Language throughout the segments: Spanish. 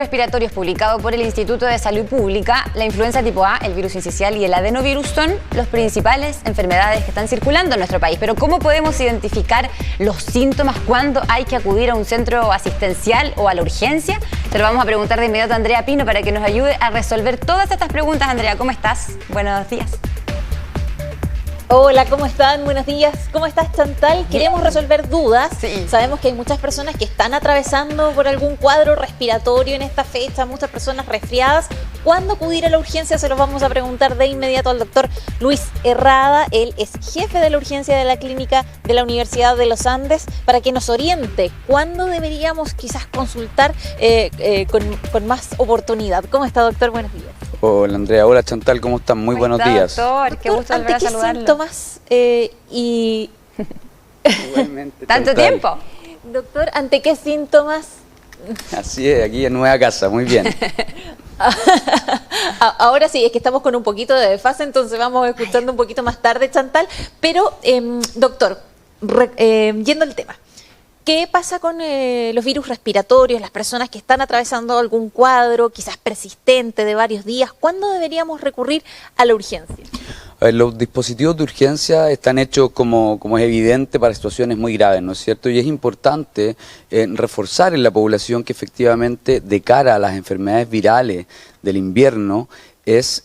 Respiratorios publicado por el Instituto de Salud Pública, la influenza tipo A, el virus incisional y el adenovirus son los principales enfermedades que están circulando en nuestro país. Pero ¿cómo podemos identificar los síntomas? ¿Cuándo hay que acudir a un centro asistencial o a la urgencia? Se lo vamos a preguntar de inmediato a Andrea Pino para que nos ayude a resolver todas estas preguntas. Andrea, ¿cómo estás? Buenos días. Hola, ¿cómo están? Buenos días. ¿Cómo estás, Chantal? Queremos resolver dudas. Sí. Sabemos que hay muchas personas que están atravesando por algún cuadro respiratorio en esta fecha, muchas personas resfriadas. ¿Cuándo acudir a la urgencia? Se los vamos a preguntar de inmediato al doctor Luis Herrada. Él es jefe de la urgencia de la clínica de la Universidad de los Andes, para que nos oriente cuándo deberíamos quizás consultar con más oportunidad. ¿Cómo está, doctor? Buenos días. Hola Andrea, hola Chantal, ¿cómo están? Muy buenos días. Doctor, qué gusto volver a saludarlo. ¿Ante qué síntomas Igualmente, ¿Tanto Chantal. tiempo? Doctor, ¿ante qué síntomas? Así es, aquí en Nueva Casa, muy bien. Ahora sí, es que estamos con un poquito de desfase, entonces vamos escuchando un poquito más tarde, Chantal. Pero, doctor, yendo al tema, ¿qué pasa con los virus respiratorios, las personas que están atravesando algún cuadro, quizás persistente de varios días? ¿Cuándo deberíamos recurrir a la urgencia? A ver, los dispositivos de urgencia están hechos, como es evidente, para situaciones muy graves, ¿no es cierto? Y es importante reforzar en la población que efectivamente, de cara a las enfermedades virales del invierno, es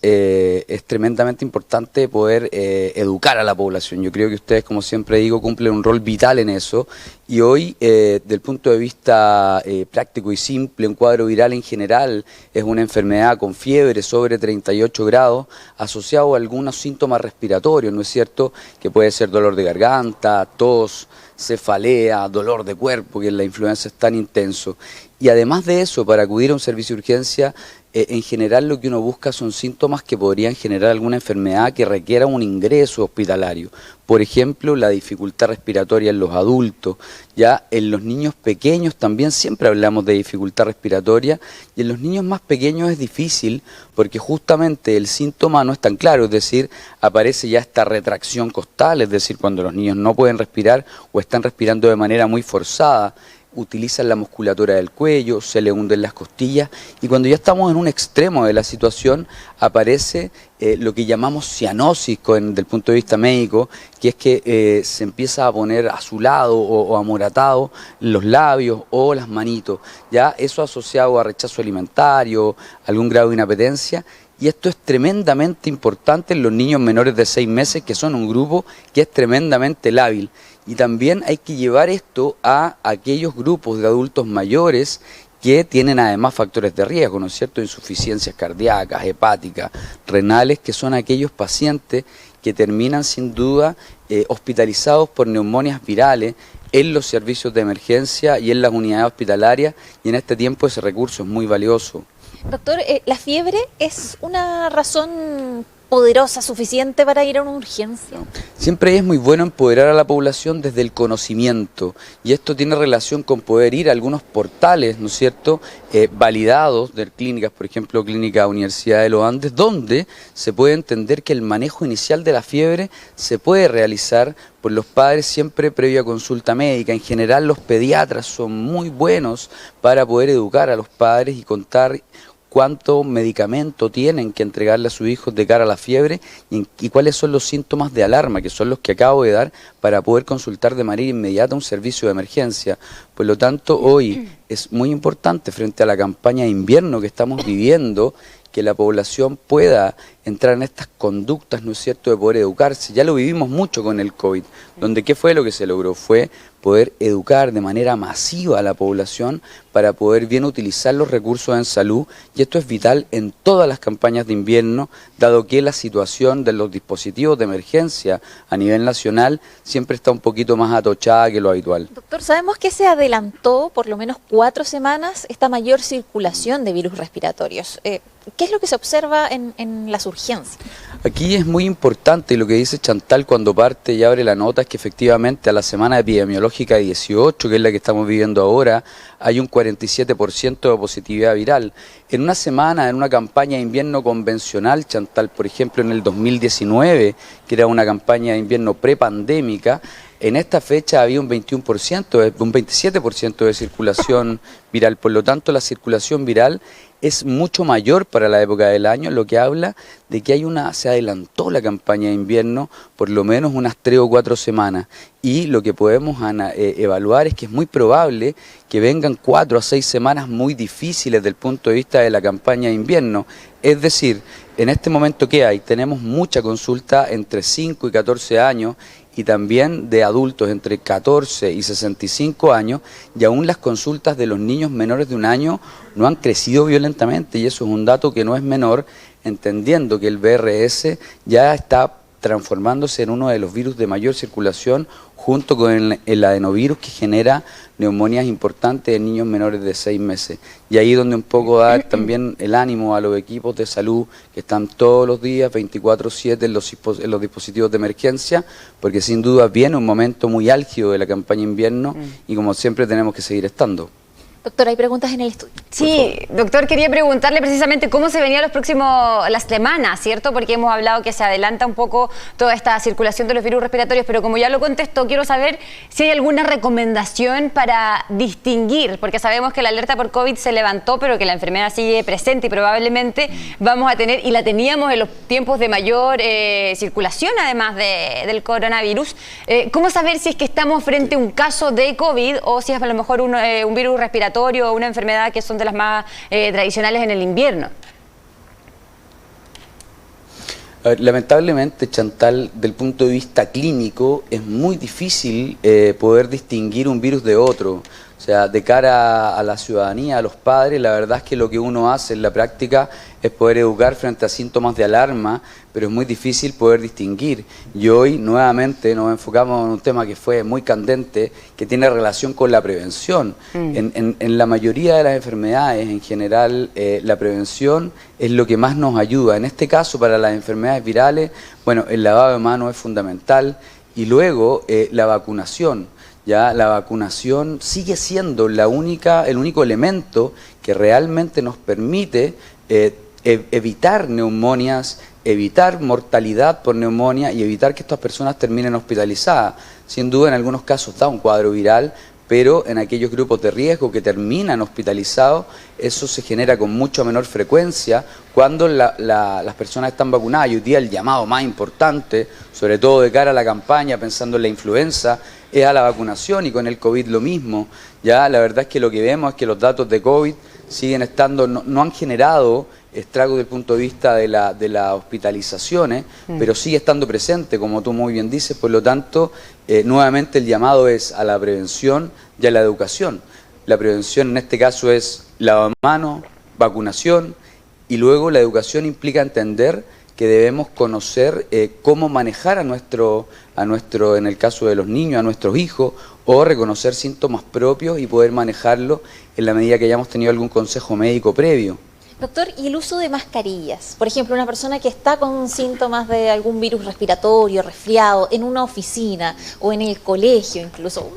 tremendamente importante poder educar a la población. Yo creo que ustedes, como siempre digo, cumplen un rol vital en eso. Y hoy, del punto de vista práctico y simple, un cuadro viral en general es una enfermedad con fiebre sobre 38 grados asociado a algunos síntomas respiratorios, ¿no es cierto? Que puede ser dolor de garganta, tos, cefalea, dolor de cuerpo, que en la influenza es tan intenso. Y además de eso, para acudir a un servicio de urgencia, en general lo que uno busca son síntomas que podrían generar alguna enfermedad que requiera un ingreso hospitalario. Por ejemplo, la dificultad respiratoria en los adultos. Ya en los niños pequeños también siempre hablamos de dificultad respiratoria, y en los niños más pequeños es difícil porque justamente el síntoma no es tan claro, es decir, aparece ya esta retracción costal, es decir, cuando los niños no pueden respirar o están respirando de manera muy forzada, utilizan la musculatura del cuello, se le hunden las costillas, y cuando ya estamos en un extremo de la situación aparece lo que llamamos cianosis desde el punto de vista médico, que es que se empieza a poner azulado o amoratado los labios o las manitos, ya eso asociado a rechazo alimentario, algún grado de inapetencia. Y esto es tremendamente importante en los niños menores de 6 meses, que son un grupo que es tremendamente lábil. Y también hay que llevar esto a aquellos grupos de adultos mayores que tienen además factores de riesgo, ¿no es cierto? Insuficiencias cardíacas, hepáticas, renales, que son aquellos pacientes que terminan sin duda hospitalizados por neumonias virales en los servicios de emergencia y en las unidades hospitalarias, y en este tiempo ese recurso es muy valioso. Doctor, ¿la fiebre es una razón poderosa, suficiente para ir a una urgencia? Siempre es muy bueno empoderar a la población desde el conocimiento, y esto tiene relación con poder ir a algunos portales, ¿no es cierto?, validados de clínicas, por ejemplo, Clínica Universidad de los Andes, donde se puede entender que el manejo inicial de la fiebre se puede realizar por los padres siempre previa consulta médica. En general los pediatras son muy buenos para poder educar a los padres y contar cuánto medicamento tienen que entregarle a sus hijos de cara a la fiebre y cuáles son los síntomas de alarma, que son los que acabo de dar, para poder consultar de manera inmediata un servicio de emergencia. Por lo tanto, hoy es muy importante, frente a la campaña de invierno que estamos viviendo, que la población pueda entrar en estas conductas, ¿no es cierto?, de poder educarse. Ya lo vivimos mucho con el COVID, donde ¿qué fue lo que se logró? Fue poder educar de manera masiva a la población para poder bien utilizar los recursos en salud, y esto es vital en todas las campañas de invierno, dado que la situación de los dispositivos de emergencia a nivel nacional siempre está un poquito más atochada que lo habitual. Doctor, sabemos que se adelantó por lo menos 4 semanas esta mayor circulación de virus respiratorios. ¿Qué es lo que se observa en las urgencias? Aquí es muy importante lo que dice Chantal cuando parte y abre la nota, es que efectivamente a la semana epidemiológica 18, que es la que estamos viviendo ahora, hay un 47% de positividad viral. En una semana, en una campaña de invierno convencional, Chantal, por ejemplo en el 2019, que era una campaña de invierno prepandémica, En esta fecha había un 21%, un 27% de circulación viral, por lo tanto la circulación viral es mucho mayor para la época del año, lo que habla de que se adelantó la campaña de invierno por lo menos unas 3 o 4 semanas, y lo que podemos evaluar es que es muy probable que vengan 4 a 6 semanas muy difíciles desde el punto de vista de la campaña de invierno. Es decir, en este momento ¿qué hay? Tenemos mucha consulta entre 5 y 14 años, y también de adultos entre 14 y 65 años, y aún las consultas de los niños menores de 1 año no han crecido violentamente, y eso es un dato que no es menor, entendiendo que el VRS ya está transformándose en uno de los virus de mayor circulación, junto con el adenovirus, que genera neumonías importantes en niños menores de 6 meses. Y ahí donde un poco dar también el ánimo a los equipos de salud que están todos los días, 24/7 en los dispositivos de emergencia, porque sin duda viene un momento muy álgido de la campaña invierno y como siempre tenemos que seguir estando. Doctor, hay preguntas en el estudio. Sí, doctor, quería preguntarle precisamente cómo se venía las semanas, ¿cierto? Porque hemos hablado que se adelanta un poco toda esta circulación de los virus respiratorios, pero como ya lo contestó, quiero saber si hay alguna recomendación para distinguir, porque sabemos que la alerta por COVID se levantó, pero que la enfermedad sigue presente y probablemente vamos a tener, y la teníamos en los tiempos de mayor circulación, además del coronavirus. ¿Cómo saber si es que estamos frente a un caso de COVID o si es a lo mejor un virus respiratorio o una enfermedad que son de las más tradicionales en el invierno? A ver, lamentablemente, Chantal, del punto de vista clínico, es muy difícil poder distinguir un virus de otro. O sea, de cara a la ciudadanía, a los padres, la verdad es que lo que uno hace en la práctica es poder educar frente a síntomas de alarma, pero es muy difícil poder distinguir. Y hoy, nuevamente, nos enfocamos en un tema que fue muy candente, que tiene relación con la prevención. En la mayoría de las enfermedades, en general, la prevención es lo que más nos ayuda. En este caso, para las enfermedades virales, bueno, el lavado de manos es fundamental, y luego la vacunación. Ya la vacunación sigue siendo el único elemento que realmente nos permite evitar neumonias, evitar mortalidad por neumonía y evitar que estas personas terminen hospitalizadas. Sin duda, en algunos casos da un cuadro viral, pero en aquellos grupos de riesgo que terminan hospitalizados, eso se genera con mucha menor frecuencia cuando las personas están vacunadas. Y hoy día el llamado más importante, sobre todo de cara a la campaña, pensando en la influenza, es a la vacunación, y con el COVID lo mismo. Ya la verdad es que lo que vemos es que los datos de COVID siguen estando, no han generado estragos desde el punto de vista de las hospitalizaciones, pero sigue estando presente, como tú muy bien dices. Por lo tanto, nuevamente el llamado es a la prevención y a la educación. La prevención en este caso es lavado de manos, vacunación, y luego la educación implica entender que debemos conocer cómo manejar a nuestro, en el caso de los niños, a nuestros hijos, o reconocer síntomas propios y poder manejarlo en la medida que hayamos tenido algún consejo médico previo. Doctor, ¿y el uso de mascarillas? Por ejemplo, una persona que está con síntomas de algún virus respiratorio, resfriado, en una oficina o en el colegio incluso,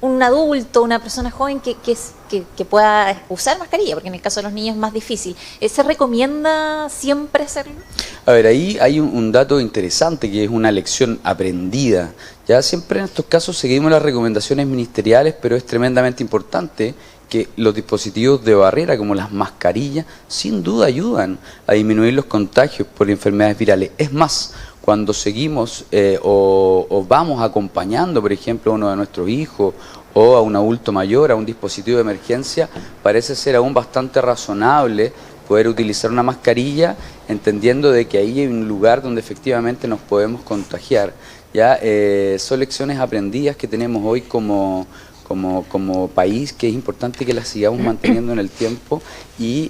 un adulto, una persona joven que pueda usar mascarilla, porque en el caso de los niños es más difícil. ¿Se recomienda siempre hacerlo? A ver, ahí hay un dato interesante que es una lección aprendida. Ya siempre en estos casos seguimos las recomendaciones ministeriales, pero es tremendamente importante que los dispositivos de barrera como las mascarillas sin duda ayudan a disminuir los contagios por enfermedades virales. Es más, cuando seguimos o vamos acompañando, por ejemplo, a uno de nuestros hijos o a un adulto mayor a un dispositivo de emergencia, parece ser aún bastante razonable poder utilizar una mascarilla, entendiendo de que ahí hay un lugar donde efectivamente nos podemos contagiar. Ya son lecciones aprendidas que tenemos hoy como país, que es importante que las sigamos manteniendo en el tiempo, y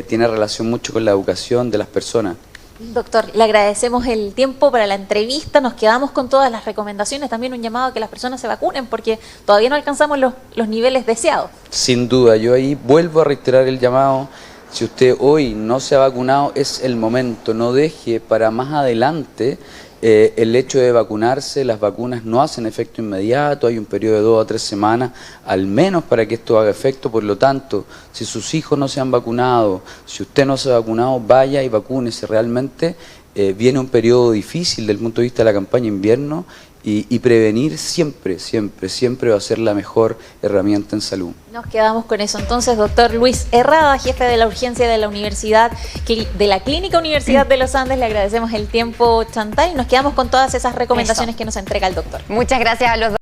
tiene relación mucho con la educación de las personas. Doctor, le agradecemos el tiempo para la entrevista, nos quedamos con todas las recomendaciones, también un llamado a que las personas se vacunen porque todavía no alcanzamos los niveles deseados. Sin duda, yo ahí vuelvo a reiterar el llamado. Si usted hoy no se ha vacunado, es el momento, no deje para más adelante el hecho de vacunarse. Las vacunas no hacen efecto inmediato, hay un periodo de 2 a 3 semanas al menos para que esto haga efecto. Por lo tanto, si sus hijos no se han vacunado, si usted no se ha vacunado, vaya y vacúnese. Realmente viene un periodo difícil desde el punto de vista de la campaña invierno, y prevenir siempre, siempre, siempre va a ser la mejor herramienta en salud. Nos quedamos con eso. Entonces, doctor Luis Herrada, jefe de la urgencia de la Clínica Universidad de los Andes, le agradecemos el tiempo, Chantal, y nos quedamos con todas esas recomendaciones que nos entrega el doctor. Muchas gracias a los dos.